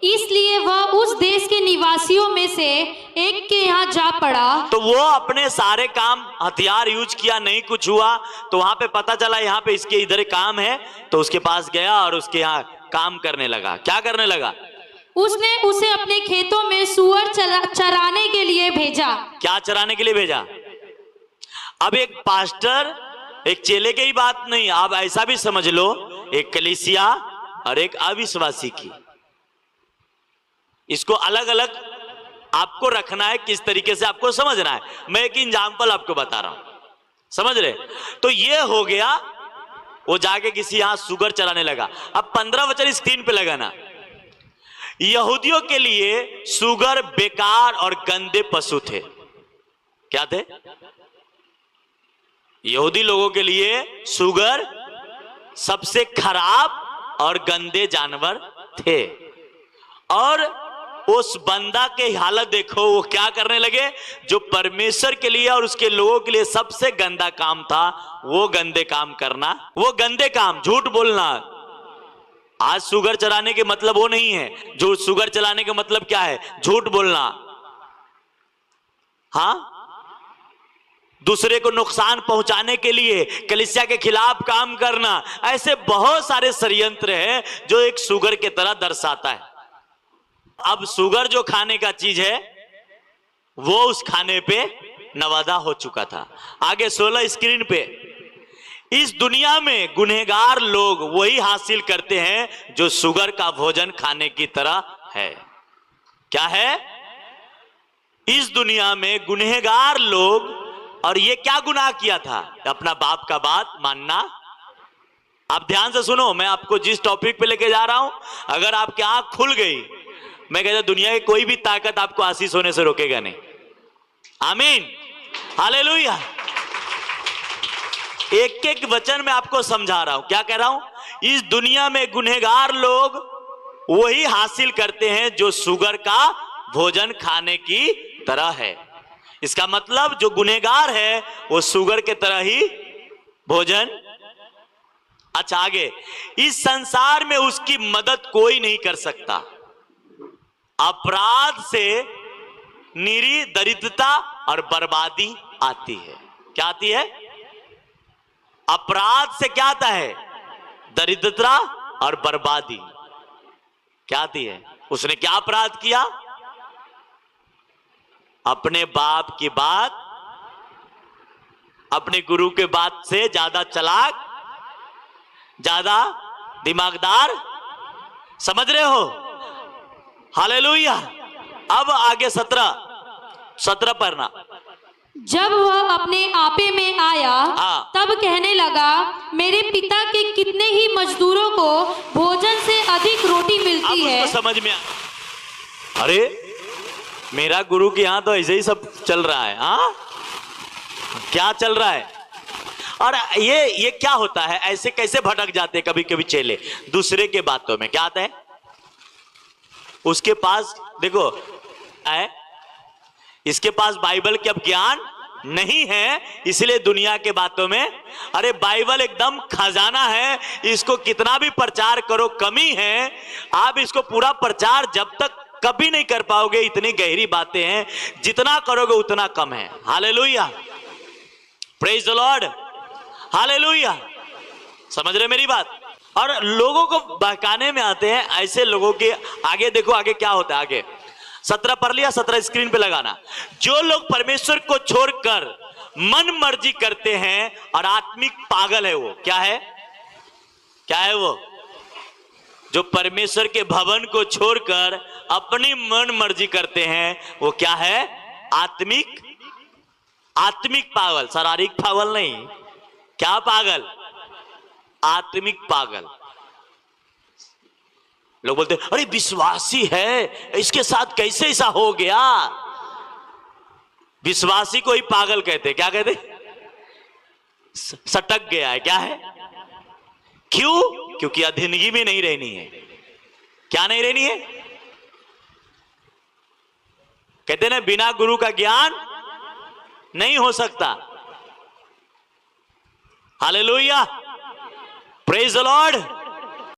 इसलिए वह उस देश के निवासियों में से एक के यहाँ जा पड़ा। तो वो अपने सारे काम, हथियार यूज किया, नहीं कुछ हुआ, तो वहां पे पता चला यहाँ पे इसके इधर काम है, तो उसके पास गया और उसके यहाँ काम करने लगा। क्या करने लगा? उसने उसे अपने खेतों में सूअर चराने के लिए भेजा। क्या चराने के लिए भेजा? अब एक पास्टर, एक चेले की ही बात नहीं, आप ऐसा भी समझ लो, एक कलीसिया और एक अविश्वासी की, इसको अलग अलग आपको रखना है, किस तरीके से आपको समझना है। मैं एक एग्जाम्पल आपको बता रहा हूं, समझ रहे? तो ये हो गया, वो जाके किसी यहां सुगर चराने लगा। अब 15 वचन स्क्रीन पे लगाना। यहूदियों के लिए सुगर बेकार और गंदे पशु थे। क्या थे? यहूदी लोगों के लिए सुगर सबसे खराब और गंदे जानवर थे। और उस बंदा के हालत देखो, वो क्या करने लगे? जो परमेश्वर के लिए और उसके लोगों के लिए सबसे गंदा काम था, वो गंदे काम करना, वो गंदे काम, झूठ बोलना। आज सुगर चराने के मतलब वो नहीं है। जो सुगर चलाने के मतलब क्या है? झूठ बोलना, हाँ, दूसरे को नुकसान पहुंचाने के लिए कलीसिया के खिलाफ काम करना। ऐसे बहुत सारे षड्यंत्र हैं जो एक सुगर के तरह दर्शाता है। अब सुगर जो खाने का चीज है, वो उस खाने पे नवादा हो चुका था। आगे 16 स्क्रीन पे, इस दुनिया में गुनहगार लोग वही हासिल करते हैं जो सुगर का भोजन खाने की तरह है। क्या है? इस दुनिया में गुनहगार लोग, और ये क्या गुनाह किया था? अपना बाप का बात मानना। आप ध्यान से सुनो, मैं आपको जिस टॉपिक पे लेके जा रहा हूं, अगर आपकी आंख खुल गई, मैं कहता दुनिया की कोई भी ताकत आपको आशीष होने से रोकेगा नहीं। आमीन, हालेलुया। एक एक वचन में आपको समझा रहा हूं। क्या कह रहा हूं? इस दुनिया में गुनहगार लोग वही हासिल करते हैं जो सुगर का भोजन खाने की तरह है। इसका मतलब जो गुनहगार है वो सुगर के तरह ही भोजन। अच्छा, आगे, इस संसार में उसकी मदद कोई नहीं कर सकता। अपराध से निरी दरिद्रता और बर्बादी आती है। क्या आती है? अपराध से क्या आता है? दरिद्रता और बर्बादी। क्या आती है? उसने क्या अपराध किया? अपने बाप की बात, अपने गुरु के बात से ज्यादा चालाक, ज्यादा दिमागदार, समझ रहे हो? हालेलुया। अब आगे 17 पढ़ना। जब वह अपने आपे में आया, तब कहने लगा, मेरे पिता के कितने ही मजदूरों को भोजन से अधिक रोटी मिलती है। समझ में अरे मेरा गुरु के यहां तो ऐसे ही सब चल रहा है। हाँ, क्या चल रहा है? और ये क्या होता है? ऐसे कैसे भटक जाते हैं कभी कभी चेले दूसरे के बातों में। क्या आता है? उसके पास देखो है, इसके पास बाइबल के अब ज्ञान नहीं है, इसलिए दुनिया के बातों में। अरे बाइबल एकदम खजाना है, इसको कितना भी प्रचार करो कमी है। आप इसको पूरा प्रचार जब तक कभी नहीं कर पाओगे, इतनी गहरी बातें हैं, जितना करोगे उतना कम है। Hallelujah, praise the Lord, hallelujah. समझ रहे मेरी बात? और लोगों को बहकाने में आते हैं ऐसे लोगों के। आगे देखो, आगे क्या होता है। आगे 17 पढ़ लिया, 17 स्क्रीन पे लगाना। जो लोग परमेश्वर को छोड़कर मन मर्जी करते हैं और आत्मिक पागल है, वो क्या है? क्या है वो? जो परमेश्वर के भवन को छोड़कर अपनी मन मर्जी करते हैं, वो क्या है? आत्मिक पागल, शारीरिक पागल नहीं। क्या पागल? आत्मिक पागल। लोग बोलते हैं अरे विश्वासी है, इसके साथ कैसे ऐसा हो गया? विश्वासी को ही पागल कहते। क्या कहते? सटक गया है। क्या है? क्यों? क्योंकि अधीनगी में नहीं रहनी है। क्या नहीं रहनी है? कहते ना, बिना गुरु का ज्ञान नहीं हो सकता। Hallelujah, praise the Lord.